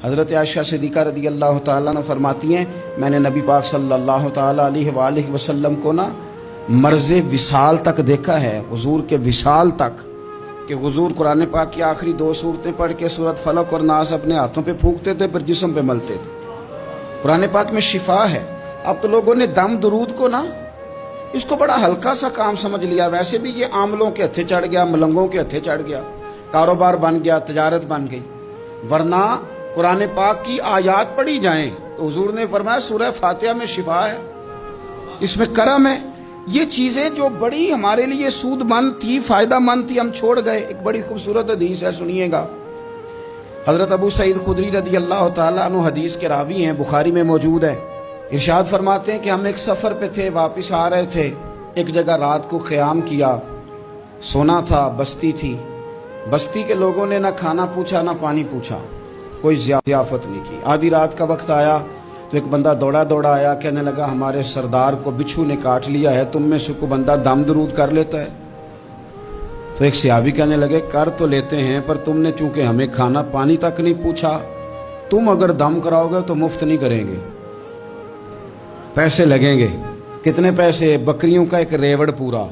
حضرت عائشہ صدیقہ رضی اللہ تعالیٰ عنہ فرماتی ہیں میں نے نبی پاک صلی اللہ تعالیٰ علیہ وآلہ وسلم کو مرض وصال تک دیکھا ہے، حضور کے وصال تک، کہ حضور قرآن پاک کی آخری 2 سورتیں پڑھ کے سورت فلق اور ناس اپنے ہاتھوں پہ پھونکتے تھے، پھر جسم پہ ملتے تھے۔ قرآن پاک میں شفا ہے۔ اب تو لوگوں نے دم درود کو اس کو بڑا ہلکا سا کام سمجھ لیا۔ ویسے بھی یہ عاملوں کے ہتھے چڑھ گیا، ملنگوں کے ہتھے چڑھ گیا، کاروبار بن گیا، تجارت بن گئی۔ ورنہ قرآن پاک کی آیات پڑھی جائیں تو حضور نے فرمایا سورہ فاتحہ میں شفا ہے، اس میں کرم ہے۔ یہ چیزیں جو بڑی ہمارے لیے سود مند تھی، فائدہ مند تھی، ہم چھوڑ گئے۔ ایک بڑی خوبصورت حدیث ہے، سنیے گا۔ حضرت ابو سعید خدری رضی اللہ تعالیٰ عنہ حدیث کے راوی ہیں، بخاری میں موجود ہے۔ ارشاد فرماتے ہیں کہ ہم ایک سفر پہ تھے، واپس آ رہے تھے، ایک جگہ رات کو قیام کیا، سونا تھا، بستی تھی۔ بستی کے لوگوں نے نہ کھانا پوچھا نہ پانی پوچھا، کوئی ضیافت نہیں کی۔ آدھی رات کا وقت آیا تو ایک بندہ دوڑا دوڑا آیا، کہنے لگا ہمارے سردار کو بچھو نے کاٹ لیا ہے، تم میں سے کوئی بندہ دم درود کر لیتا ہے؟ تو ایک صحابی کہنے لگے کر تو لیتے ہیں، پر تم نے چونکہ ہمیں کھانا پانی تک نہیں پوچھا، تم اگر دم کراؤ گے تو مفت نہیں کریں گے، پیسے لگیں گے۔ کتنے پیسے؟ بکریوں کا ایک ریوڑ پورا۔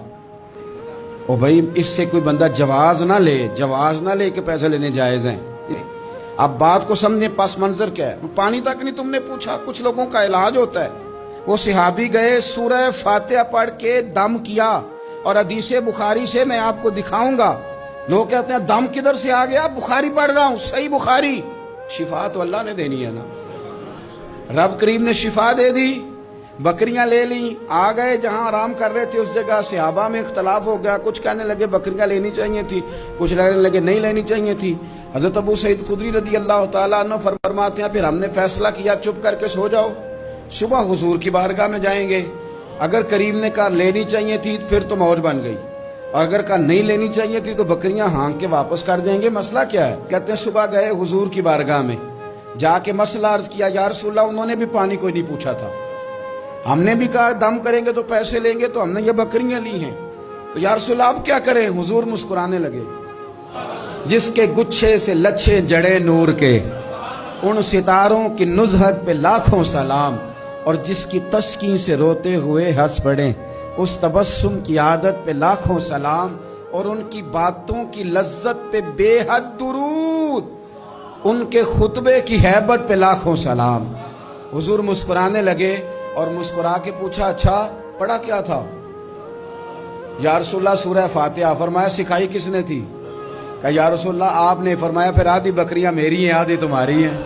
او بھائی اس سے کوئی بندہ جواز نہ لے کہ پیسے لینے جائز ہیں۔ اب بات کو سمجھیں، پس منظر کیا ہے؟ پانی تک نہیں تم نے پوچھا۔ کچھ لوگوں کا علاج ہوتا ہے، وہ صحابی گئے، سورہ فاتحہ پڑھ کے دم کیا، اور حدیث بخاری سے میں آپ کو دکھاؤں گا۔ لوگ کہتے ہیں دم کدھر سے آ گیا؟ بخاری پڑھ رہا ہوں، صحیح بخاری۔ شفا تو اللہ نے دینی ہے نا، رب کریم نے شفا دے دی۔ بکریاں لے لیں، آ گئے جہاں آرام کر رہے تھے اس جگہ۔ صحابہ میں اختلاف ہو گیا، کچھ کہنے لگے بکریاں لینی چاہیے تھی، کچھ کہنے لگے نہیں لینی چاہیے تھی۔ حضرت ابو سعید خدری رضی اللہ تعالیٰ عنہ فرماتے ہیں پھر ہم نے فیصلہ کیا چپ کر کے سو جاؤ، صبح حضور کی بارگاہ میں جائیں گے۔ اگر کریم نے کہا لینی چاہیے تھی پھر تو موج بن گئی، اور اگر کہا نہیں لینی چاہیے تھی تو بکریاں ہانک کے واپس کر دیں گے۔ مسئلہ کیا ہے؟ کہتے ہیں صبح گئے حضور کی بارگاہ میں، جا کے مسئلہ عرض کیا، یا رسول اللہ انہوں نے بھی پانی کوئی نہیں پوچھا تھا، ہم نے بھی کہا دم کریں گے تو پیسے لیں گے، تو ہم نے یہ بکریاں لی ہیں، تو یا رسول اللہ اب کیا کریں؟ حضور مسکرانے لگے۔ جس کے گچھے سے لچھے جڑے نور کے، ان ستاروں کی نزہت پہ لاکھوں سلام، اور جس کی تسکین سے روتے ہوئے ہنس پڑے، اس تبسم کی عادت پہ لاکھوں سلام، اور ان کی باتوں کی لذت پہ بے حد درود، ان کے خطبے کی ہیبت پہ لاکھوں سلام۔ حضور مسکرانے لگے اور مسکرا کے پوچھا اچھا پڑھا کیا تھا؟ یا رسول اللہ سورہ فاتحہ۔ فرمایا سکھائی کس نے تھی؟ کہ یا رسول اللہ آپ نے۔ فرمایا پھر آدھی بکریاں میری ہیں آدھی تمہاری ہیں۔